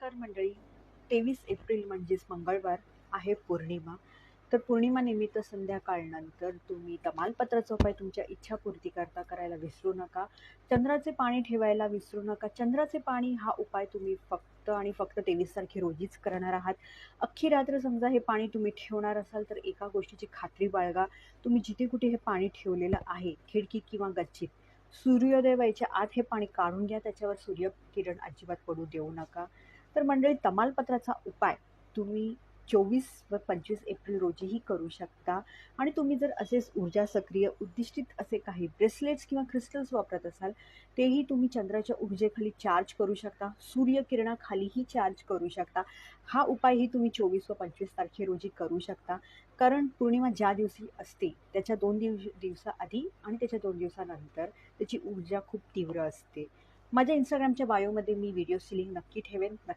नमस्कार मंडळी. 23 एप्रिल म्हणजेच मंगळवार आहे पौर्णिमा. तर पौर्णिमा निमित्त संध्याकाळनंतर तुम्ही तमालपत्राचा उपाय तुमच्या इच्छापूर्ती करता करायला विसरू नका. चंद्राचे पाणी ठेवायला विसरू नका. चंद्राचे पाणी हा उपाय तुम्ही फक्त आणि फक्त 23 तारखे रोजीच करणार आहात. अख्खी रात्र समजा हे पाणी तुम्ही ठेवणार असाल तर एका गोष्टीची खात्री बाळगा. तुम्ही जिथे कुठे हे पाणी ठेवलेलं आहे, खिडकी किंवा गच्चीत, सूर्योदय व्हायच्या आत हे पाणी काढून घ्या. त्याच्यावर सूर्यकिरण अजिबात पडू देऊ नका. तर मंडळी, तमालपत्राचा उपाय तुम्ही 24 व 25 एप्रिल रोजीही करू शकता. आणि तुम्ही जर असेच ऊर्जा सक्रिय उद्दिष्टित असे काही ब्रेसलेट्स किंवा क्रिस्टल्स वापरत असाल, तेही तुम्ही चंद्राच्या ऊर्जेखाली चार्ज करू शकता, सूर्यकिरणाखालीही चार्ज करू शकता. हा उपायही तुम्ही 24 व 25 तारखे रोजी करू शकता. कारण पौर्णिमा ज्या दिवशी असते त्याच्या 2 दिवसाआधी आणि त्याच्या 2 दिवसानंतर त्याची ऊर्जा खूप तीव्र असते. माझ्या Instagramच्या बायोमध्ये मी व्हिडिओ लिंक नक्की ठेवेन.